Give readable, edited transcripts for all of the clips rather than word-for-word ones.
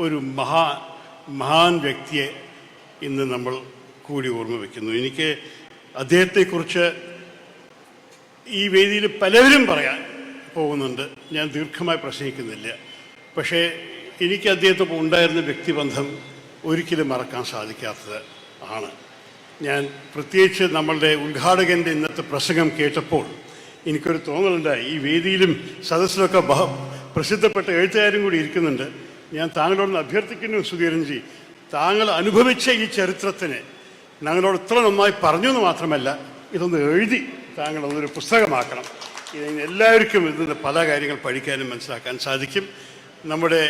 ഒരു മഹാൻ വ്യക്തിയെ ഇന്ന് നമ്മൾ കൂടി ഓർമ്മ വയ്ക്കുന്നു. എനിക്ക് അദ്ദേഹത്തെക്കുറിച്ച് ഈ വേദിയിൽ പലവരും പറയാൻ പോകുന്നുണ്ട്, ഞാൻ ദീർഘമായി പ്രസംഗിക്കുന്നില്ല. പക്ഷേ എനിക്ക് അദ്ദേഹത്തോടൊപ്പം ഉണ്ടായിരുന്ന വ്യക്തിബന്ധം ഒരിക്കലും മറക്കാൻ സാധിക്കാത്തത് ആണ്. ഞാൻ പ്രത്യേകിച്ച് നമ്മളുടെ ഉദ്ഘാടകൻ്റെ ഇന്നത്തെ പ്രസംഗം കേട്ടപ്പോൾ എനിക്കൊരു തോന്നലുണ്ടായി, ഈ വേദിയിലും സദസ്സിലൊക്കെ പ്രസിദ്ധപ്പെട്ട എഴുത്തുകാരും കൂടി ഇരിക്കുന്നുണ്ട്. ഞാൻ താങ്കളോട് അഭ്യർത്ഥിക്കുന്നു സുധീരൻജി, താങ്കൾ അനുഭവിച്ച ഈ ചരിത്രത്തിന് ഞങ്ങളോട് ഇത്ര നന്നായി പറഞ്ഞു എന്ന് മാത്രമല്ല, ഇതൊന്ന് എഴുതി താങ്കൾ അതൊരു പുസ്തകമാക്കണം. ഇതിന് എല്ലാവർക്കും ഇതിന് പല കാര്യങ്ങൾ പഠിക്കാനും മനസ്സിലാക്കാൻ സാധിക്കും. നമ്മുടെ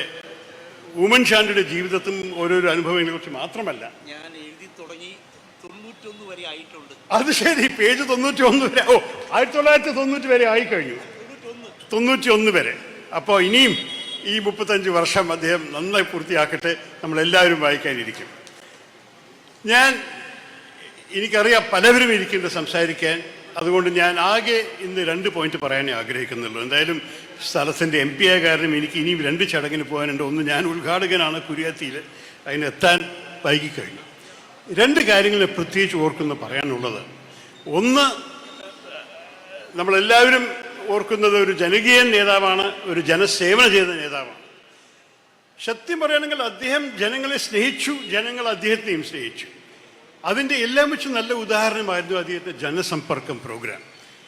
ഉമ്മൻചാണ്ടിയുടെ ജീവിതത്തും ഓരോരോ അനുഭവങ്ങളെ കുറിച്ച് മാത്രമല്ല. ഞാൻ എഴുതി തുടങ്ങി 91 വരെ ആയിട്ടുണ്ട്. അത് ശരി, പേജ് 91 വരെ. 1990 വരെ ആയിക്കഴിഞ്ഞു, 91 വരെ. അപ്പോൾ ഇനിയും ഈ 35 വർഷം അദ്ദേഹം നന്നായി പൂർത്തിയാക്കട്ടെ, നമ്മളെല്ലാവരും വായിക്കാനിരിക്കും. എനിക്കറിയാം പലവരും ഇരിക്കുന്നുണ്ട് സംസാരിക്കാൻ, അതുകൊണ്ട് ഞാൻ ആകെ ഇന്ന് 2 പോയിന്റ് പറയാനേ ആഗ്രഹിക്കുന്നുള്ളൂ. എന്തായാലും സ്ഥലത്തിൻ്റെ MP ആയ കാരണം എനിക്ക് ഇനിയും 2 ചടങ്ങിന് പോകാനുണ്ട്. ഒന്ന്, ഞാൻ ഉദ്ഘാടകനാണ് കുര്യാത്തിയിൽ, അതിനെത്താൻ വൈകിക്കഴിഞ്ഞു. 2 കാര്യങ്ങൾ പ്രത്യേകിച്ച് ഓർക്കുന്നു പറയാനുള്ളത്. ഒന്ന്, നമ്മളെല്ലാവരും ഓർക്കുന്നത് ഒരു ജനകീയ നേതാവാണ്, ഒരു ജനസേവനം ചെയ്ത നേതാവാണ്. സത്യം പറയുകയാണെങ്കിൽ അദ്ദേഹം ജനങ്ങളെ സ്നേഹിച്ചു, ജനങ്ങൾ അദ്ദേഹത്തെയും സ്നേഹിച്ചു. അതിൻ്റെ എല്ലാം വെച്ച് നല്ല ഉദാഹരണമായിരുന്നു അദ്ദേഹത്തെ ജനസമ്പർക്കം പ്രോഗ്രാം.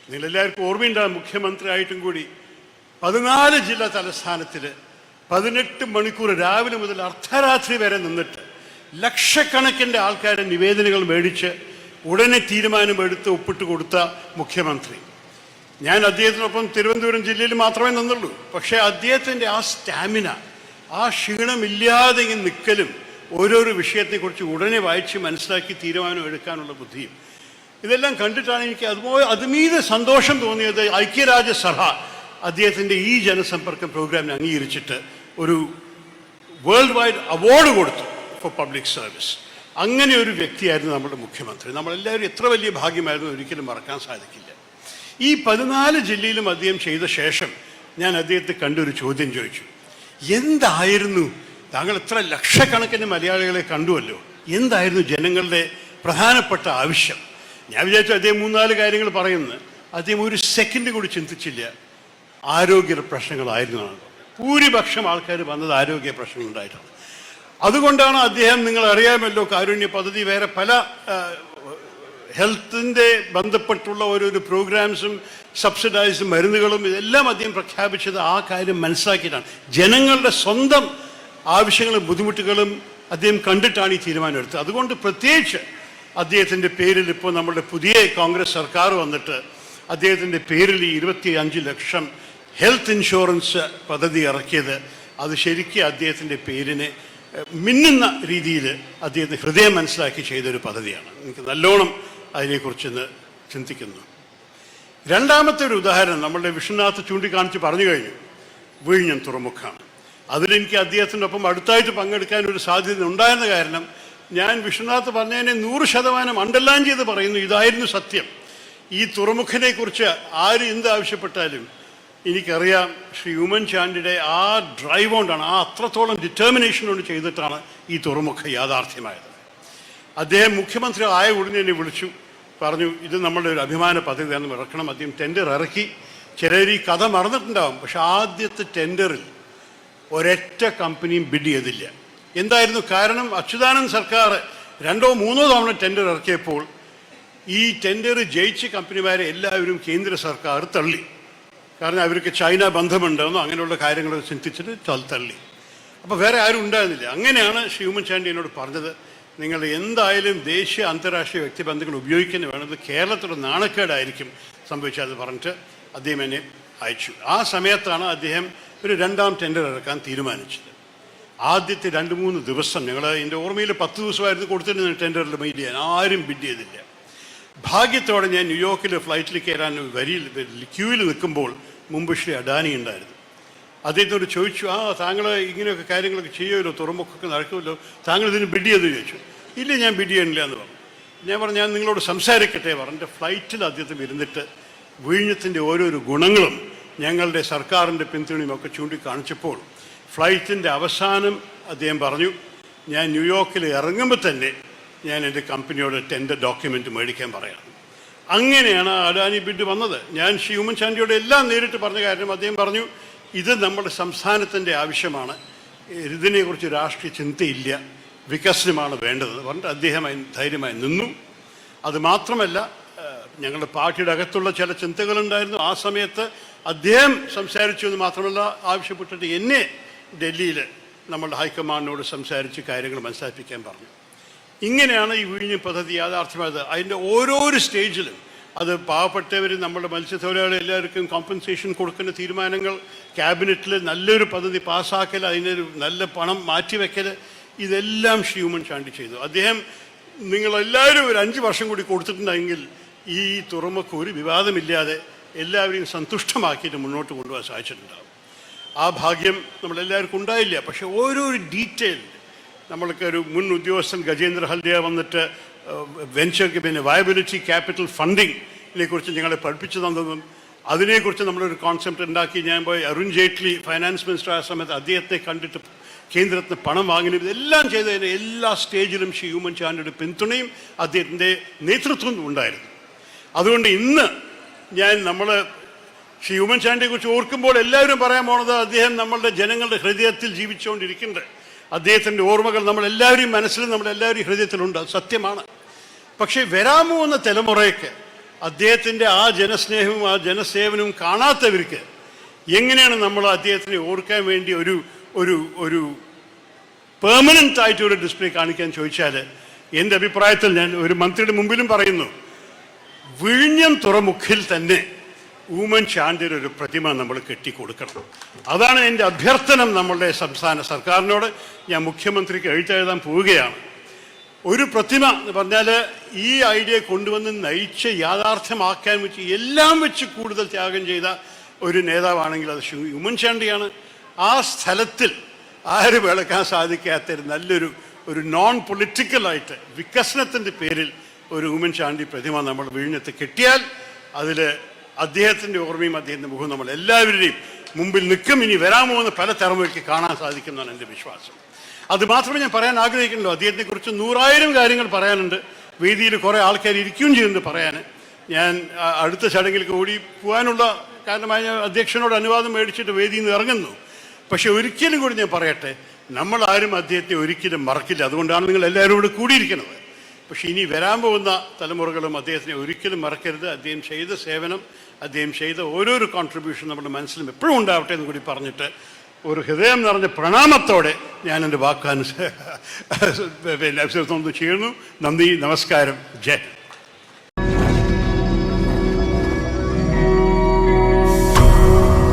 നിങ്ങളെല്ലാവർക്കും ഓർമ്മയുണ്ടാകും, മുഖ്യമന്ത്രി ആയിട്ടും കൂടി 14 ജില്ലാ തലസ്ഥാനത്തിൽ 18 മണിക്കൂർ രാവിലെ മുതൽ അർദ്ധരാത്രി വരെ നിന്നിട്ട് ലക്ഷക്കണക്കിൻ്റെ ആൾക്കാരെ നിവേദനങ്ങൾ മേടിച്ച് ഉടനെ തീരുമാനമെടുത്ത് ഒപ്പിട്ട് കൊടുത്ത മുഖ്യമന്ത്രി. ഞാൻ അദ്ദേഹത്തിനൊപ്പം തിരുവനന്തപുരം ജില്ലയിൽ മാത്രമേ നിന്നുള്ളൂ. പക്ഷേ അദ്ദേഹത്തിൻ്റെ ആ സ്റ്റാമിന, ആ ക്ഷീണമില്ലാതെ നിൽക്കലും, ഓരോരോ വിഷയത്തെക്കുറിച്ച് ഉടനെ വായിച്ച് മനസ്സിലാക്കി തീരുമാനം എടുക്കാനുള്ള ബുദ്ധിയും, ഇതെല്ലാം കണ്ടിട്ടാണ് എനിക്ക് അതുപോലെ അതുമീതെ സന്തോഷം തോന്നിയത്. ഐക്യരാജ്യസഭ അദ്ദേഹത്തിൻ്റെ ഈ ജനസമ്പർക്കം പ്രോഗ്രാമിനെ അംഗീകരിച്ചിട്ട് ഒരു വേൾഡ് വൈഡ് അവാർഡ് കൊടുത്തു ഫോർ പബ്ലിക് സർവീസ്. അങ്ങനെ ഒരു വ്യക്തിയായിരുന്നു നമ്മുടെ മുഖ്യമന്ത്രി. നമ്മളെല്ലാവരും എത്ര വലിയ ഭാഗ്യമായിരുന്നു, ഒരിക്കലും മറക്കാൻ സാധിക്കില്ല. ഈ 14 ജില്ലയിലും അദ്ദേഹം ചെയ്ത ശേഷം ഞാൻ അദ്ദേഹത്തെ കണ്ടൊരു ചോദ്യം ചോദിച്ചു. എന്തായിരുന്നു താങ്കൾ ഇത്ര ലക്ഷക്കണക്കിന് മലയാളികളെ കണ്ടുവല്ലോ, എന്തായിരുന്നു ജനങ്ങളുടെ പ്രധാനപ്പെട്ട ആവശ്യം? ഞാൻ വിചാരിച്ചു അദ്ദേഹം 3-4 കാര്യങ്ങൾ പറയുന്നത്. അദ്ദേഹം ഒരു സെക്കൻഡ് കൂടി ചിന്തിച്ചില്ല, ആരോഗ്യ പ്രശ്നങ്ങളായിരുന്നു. ഭൂരിപക്ഷം ആൾക്കാർ വന്നത് ആരോഗ്യ പ്രശ്നങ്ങളുണ്ടായിട്ടാണ്. അതുകൊണ്ടാണ് അദ്ദേഹം, നിങ്ങൾ അറിയാമല്ലോ, കാരുണ്യ പദ്ധതി, വേറെ പല ഹെൽത്തിൻ്റെ ബന്ധപ്പെട്ടുള്ള ഓരോരോ പ്രോഗ്രാംസും സബ്സിഡൈസും മരുന്നുകളും ഇതെല്ലാം അദ്ദേഹം പ്രഖ്യാപിച്ചത് ആ കാര്യം മനസ്സിലാക്കിയിട്ടാണ്. ജനങ്ങളുടെ സ്വന്തം ആവശ്യങ്ങളും ബുദ്ധിമുട്ടുകളും അദ്ദേഹം കണ്ടിട്ടാണ് ഈ തീരുമാനം എടുത്തത്. അതുകൊണ്ട് പ്രത്യേകിച്ച് അദ്ദേഹത്തിൻ്റെ പേരിൽ ഇപ്പോൾ നമ്മുടെ പുതിയ കോൺഗ്രസ് സർക്കാർ വന്നിട്ട് അദ്ദേഹത്തിൻ്റെ പേരിൽ 25 ലക്ഷം ഹെൽത്ത് ഇൻഷുറൻസ് പദ്ധതി ഇറക്കിയത്, അത് ശരിക്കും അദ്ദേഹത്തിൻ്റെ പേരിനെ മിന്നുന്ന രീതിയിൽ അദ്ദേഹത്തെ ഹൃദയം മനസ്സിലാക്കി ചെയ്തൊരു പദ്ധതിയാണ്. എനിക്ക് നല്ലോണം അതിനെക്കുറിച്ചൊന്ന് ചിന്തിക്കുന്നു. രണ്ടാമത്തെ ഒരു ഉദാഹരണം നമ്മളുടെ വിഷ്ണുനാഥ് ചൂണ്ടിക്കാണിച്ച് പറഞ്ഞു കഴിഞ്ഞു, വിഴിഞ്ഞം തുറമുഖമാണ്. അതിലെനിക്ക് അദ്ദേഹത്തിനൊപ്പം അടുത്തായിട്ട് പങ്കെടുക്കാൻ ഒരു സാധ്യത ഉണ്ടായിരുന്ന കാരണം ഞാൻ വിഷ്ണുനാഥ് പറഞ്ഞതിനെ 100% അണ്ടർലൈൻ ചെയ്ത് പറയുന്നു, ഇതായിരുന്നു സത്യം. ഈ തുറമുഖനെ കുറിച്ച് ആര് എന്ത് ആവശ്യപ്പെട്ടാലും എനിക്കറിയാം ശ്രീ ഉമ്മൻചാണ്ടിയുടെ ആ ഡ്രൈവ് കൊണ്ടാണ്, ആ അത്രത്തോളം ഡിറ്റർമിനേഷൻ കൊണ്ട് ചെയ്തിട്ടാണ് ഈ തുറമുഖം യാഥാർത്ഥ്യമായത്. അദ്ദേഹം മുഖ്യമന്ത്രി ആയ ഉടനെ എന്നെ വിളിച്ചു, പറഞ്ഞു ഇത് നമ്മളുടെ ഒരു അഭിമാന പദ്ധതി തന്നെ ഇറക്കണം. അദ്ദേഹം ടെൻഡർ ഇറക്കി. ചിലർ ഈ കഥ മറന്നിട്ടുണ്ടാവും, പക്ഷെ ആദ്യത്തെ ടെൻഡറിൽ ഒരൊറ്റ കമ്പനിയും ബിഡ് ചെയ്തില്ല. എന്തായിരുന്നു കാരണം? അച്യുതാനന്ദ സർക്കാർ 2-3 തവണ ടെൻഡർ ഇറക്കിയപ്പോൾ ഈ ടെൻഡർ ജയിച്ച കമ്പനിമാരെ എല്ലാവരും കേന്ദ്ര സർക്കാർ തള്ളി. കാരണം അവർക്ക് ചൈന ബന്ധമുണ്ടെന്നോ അങ്ങനെയുള്ള കാര്യങ്ങൾ ചിന്തിച്ചിട്ട് തള്ളി. അപ്പോൾ വേറെ ആരും ഉണ്ടായിരുന്നില്ല. അങ്ങനെയാണ് ശ്രീ ഉമ്മൻചാണ്ടി എന്നോട് പറഞ്ഞത്, നിങ്ങൾ എന്തായാലും ദേശീയ അന്താരാഷ്ട്രീയ വ്യക്തിബന്ധങ്ങൾ ഉപയോഗിക്കുന്നത് വേണം, ഇത് കേരളത്തിലുള്ള നാണക്കേടായിരിക്കും സംഭവിച്ചത് പറഞ്ഞിട്ട് അദ്ദേഹം എന്നെ അയച്ചു. ആ സമയത്താണ് അദ്ദേഹം ഒരു 2ാം ടെൻഡർ ഇറക്കാൻ തീരുമാനിച്ചത്. ആദ്യത്തെ 2-3 ദിവസം ഞങ്ങൾ, എൻ്റെ ഓർമ്മയിൽ 10 ദിവസമായിരുന്നു കൊടുത്തിരുന്ന ടെൻഡറിൽ ബിഡ് ചെയ്യാൻ, ആരും ബിഡ് ചെയ്തില്ല. ഭാഗ്യത്തോടെ ഞാൻ ന്യൂയോർക്കിൽ ഫ്ലൈറ്റിൽ കയറാൻ വരിയിൽ ക്യൂവിൽ നിൽക്കുമ്പോൾ മുമ്പ് ശ്രീ അഡാനി ഉണ്ടായിരുന്നു. അദ്ദേഹത്തോട് ചോദിച്ചു, താങ്കൾ ഇങ്ങനെയൊക്കെ കാര്യങ്ങളൊക്കെ ചെയ്യുമല്ലോ, തുറമുഖമൊക്കെ നടക്കുമല്ലോ, താങ്കൾ ഇതിന് ബിഡ് ചെയ്ത് ചോദിച്ചു. ഇല്ല, ഞാൻ ബിഡ് ചെയ്യണില്ല എന്ന് പറഞ്ഞു. ഞാൻ പറഞ്ഞു, ഞാൻ നിങ്ങളോട് സംസാരിക്കട്ടെ പറഞ്ഞിട്ട് ഫ്ലൈറ്റിൽ അദ്ദേഹത്തിന് ഇരുന്നിട്ട് വിഴിഞ്ഞത്തിൻ്റെ ഓരോരോ ഗുണങ്ങളും ഞങ്ങളുടെ സർക്കാരിൻ്റെ പിന്തുണയും ഒക്കെ ചൂണ്ടിക്കാണിച്ചപ്പോൾ ഫ്ലൈറ്റിൻ്റെ അവസാനം അദ്ദേഹം പറഞ്ഞു, ഞാൻ ന്യൂയോർക്കിൽ ഇറങ്ങുമ്പോൾ തന്നെ ഞാൻ എൻ്റെ കമ്പനിയോട് ടെൻഡർ ഡോക്യുമെൻ്റ് മേടിക്കാൻ പറയാം. അങ്ങനെയാണ് അഡാനി ബിഡ് വന്നത്. ഞാൻ ശ്രീ ഉമ്മൻചാണ്ടിയോട് എല്ലാം നേരിട്ട് പറഞ്ഞ കാര്യം അദ്ദേഹം പറഞ്ഞു, ഇത് നമ്മുടെ സംസ്ഥാനത്തിൻ്റെ ആവശ്യമാണ്, ഇതിനെക്കുറിച്ച് രാഷ്ട്രീയ ചിന്തയില്ല, വികസനമാണ് വേണ്ടത് പറഞ്ഞിട്ട് അദ്ദേഹം ധൈര്യമായി നിന്നു. അതുമാത്രമല്ല, ഞങ്ങളുടെ പാർട്ടിയുടെ അകത്തുള്ള ചില ചിന്തകളുണ്ടായിരുന്നു. ആ സമയത്ത് അദ്ദേഹം സംസാരിച്ചു എന്ന് മാത്രമല്ല, ആവശ്യപ്പെട്ടിട്ട് എന്നെ ഡൽഹിയിൽ നമ്മളുടെ ഹൈക്കമാൻഡിനോട് സംസാരിച്ച് കാര്യങ്ങൾ മനസ്സിലാക്കിക്കാൻ പറഞ്ഞു. ഇങ്ങനെയാണ് ഈ വിഴിഞ്ഞം പദ്ധതി യാഥാർത്ഥ്യമായത്. അതിൻ്റെ ഓരോരോ സ്റ്റേജിലും അത് പാവപ്പെട്ടവർ, നമ്മുടെ മത്സ്യത്തൊഴിലാളികൾ എല്ലാവർക്കും കോമ്പൻസേഷൻ കൊടുക്കുന്ന തീരുമാനങ്ങൾ, ക്യാബിനറ്റിൽ നല്ലൊരു പദ്ധതി പാസ്സാക്കൽ, അതിനൊരു നല്ല പണം മാറ്റിവെക്കൽ, ഇതെല്ലാം ശ്രീ ഉമ്മൻചാണ്ടി ചെയ്തു. അദ്ദേഹം നിങ്ങളെല്ലാവരും ഒരു 5 വർഷം കൂടി കൊടുത്തിട്ടുണ്ടെങ്കിൽ ഈ തുറമുഖം ഒരു വിവാദമില്ലാതെ എല്ലാവരെയും സന്തുഷ്ടമാക്കിയിട്ട് മുന്നോട്ട് കൊണ്ടുപോകാൻ സാധിച്ചിട്ടുണ്ടാകും. ആ ഭാഗ്യം നമ്മളെല്ലാവർക്കും ഉണ്ടായില്ല. പക്ഷേ ഓരോരു ഡീറ്റെയിൽ നമ്മൾക്ക് ഒരു മുൻ ഉദ്യോഗസ്ഥൻ ഗജേന്ദ്ര ഹൽദിയ വന്നിട്ട് പിന്നെ വയബിലിറ്റി ക്യാപിറ്റൽ ഫണ്ടിങ്ങിനെ കുറിച്ച് ഞങ്ങളെ പഠിപ്പിച്ചു തന്നതും, അതിനെക്കുറിച്ച് നമ്മളൊരു കോൺസെപ്റ്റ് ഉണ്ടാക്കി. ഞാൻ പോയി അരുൺ ജെയ്റ്റ്ലി ഫൈനാൻസ് മിനിസ്റ്റർ ആയ സമയത്ത് അദ്ദേഹത്തെ കണ്ടിട്ട് കേന്ദ്രത്തിന് പണം വാങ്ങുന്നത്, ഇതെല്ലാം ചെയ്തതിന് എല്ലാ സ്റ്റേജിലും ശ്രീ ഉമ്മൻചാണ്ടിയുടെ പിന്തുണയും അദ്ദേഹത്തിൻ്റെ നേതൃത്വം ഉണ്ടായിരുന്നു. അതുകൊണ്ട് ഇന്ന് നമ്മൾ ശ്രീ ഉമ്മൻചാണ്ടിയെക്കുറിച്ച് ഓർക്കുമ്പോൾ എല്ലാവരും പറയാൻ പോണത്, അദ്ദേഹം നമ്മളുടെ ജനങ്ങളുടെ ഹൃദയത്തിൽ ജീവിച്ചുകൊണ്ടിരിക്കുന്നുണ്ട്. അദ്ദേഹത്തിൻ്റെ ഓർമ്മകൾ നമ്മളെല്ലാവരെയും മനസ്സിലും നമ്മളെല്ലാവരെയും ഹൃദയത്തിലുണ്ട്. അത് സത്യമാണ്. പക്ഷേ വരാൻ പോകുന്ന തലമുറയ്ക്ക് അദ്ദേഹത്തിൻ്റെ ആ ജനസ്നേഹവും ആ ജനസേവനവും കാണാത്തവർക്ക് എങ്ങനെയാണ് നമ്മൾ അദ്ദേഹത്തിനെ ഓർക്കാൻ വേണ്ടി ഒരു ഒരു ഒരു പെർമനൻ്റ് ആയിട്ട് ഒരു ഡിസ്പ്ലേ കാണിക്കാൻ ചോദിച്ചാൽ, എൻ്റെ അഭിപ്രായത്തിൽ ഞാൻ ഒരു മന്ത്രിയുടെ മുമ്പിലും പറയുന്നു, വിഴിഞ്ഞം തുറമുഖിൽ തന്നെ ഉമ്മൻചാണ്ടിയുടെ ഒരു പ്രതിമ നമ്മൾ കെട്ടിക്കൊടുക്കണം. അതാണ് എൻ്റെ അഭ്യർത്ഥന നമ്മളുടെ സംസ്ഥാന സർക്കാരിനോട്. ഞാൻ മുഖ്യമന്ത്രിക്ക് എഴുതാൻ പോവുകയാണ്. ഒരു പ്രതിമ എന്ന് പറഞ്ഞാൽ ഈ ഐഡിയ കൊണ്ടുവന്ന് നയിച്ച് യാഥാർത്ഥ്യമാക്കാൻ വെച്ച് എല്ലാം വെച്ച് കൂടുതൽ ത്യാഗം ചെയ്ത ഒരു നേതാവാണെങ്കിൽ അത് ശ്രീ ഉമ്മൻചാണ്ടിയാണ്. ആ സ്ഥലത്തിൽ ആരും വിളക്കാൻ സാധിക്കാത്തൊരു നല്ലൊരു നോൺ പൊളിറ്റിക്കലായിട്ട് വികസനത്തിൻ്റെ പേരിൽ ഒരു ഉമ്മൻചാണ്ടി പ്രതിമ നമ്മൾ വിഴിഞ്ഞത്ത് കെട്ടിയാൽ അതിൽ അദ്ദേഹത്തിൻ്റെ ഓർമ്മയും അദ്ദേഹത്തിൻ്റെ മുഖവും നമ്മൾ എല്ലാവരുടെയും മുമ്പിൽ നിൽക്കും. ഇനി വരാൻ പോകുന്ന പല തലമുറയ്ക്ക് കാണാൻ സാധിക്കുന്നതാണ് എൻ്റെ വിശ്വാസം. അത് മാത്രമേ ഞാൻ പറയാൻ ആഗ്രഹിക്കുന്നുള്ളൂ. അദ്ദേഹത്തെക്കുറിച്ച് 100,000 കാര്യങ്ങൾ പറയാനുണ്ട്. വേദിയിൽ കുറേ ആൾക്കാർ ഇരിക്കുകയും ചെയ്യുന്നുണ്ട് പറയാൻ. ഞാൻ അടുത്ത ചടങ്ങിലേക്ക് ഓടി പോകാനുള്ള കാരണമായി ഞാൻ അധ്യക്ഷനോട് അനുവാദം മേടിച്ചിട്ട് വേദിയിൽ നിന്ന് ഇറങ്ങുന്നു. പക്ഷെ ഒരിക്കലും കൂടി ഞാൻ പറയട്ടെ, നമ്മളാരും അദ്ദേഹത്തെ ഒരിക്കലും മറക്കില്ല. അതുകൊണ്ടാണ് നിങ്ങൾ എല്ലാവരും കൂടെ കൂടിയിരിക്കുന്നത്. പക്ഷെ ഇനി വരാൻ പോകുന്ന തലമുറകളും അദ്ദേഹത്തിനെ ഒരിക്കലും മറക്കരുത്. അദ്ദേഹം ചെയ്ത സേവനം, അദ്ദേഹം ചെയ്ത ഓരോരോ കോൺട്രിബ്യൂഷൻ നമ്മുടെ മനസ്സിലും എപ്പോഴും ഉണ്ടാവട്ടെ എന്ന് കൂടി പറഞ്ഞിട്ട് ഒരു ഹൃദയം നിറഞ്ഞ പ്രണാമത്തോടെ ഞാൻ എൻ്റെ വാക്കാനുസരിച്ച് ചെയ്യുന്നു. നന്ദി, നമസ്കാരം, ജയ്.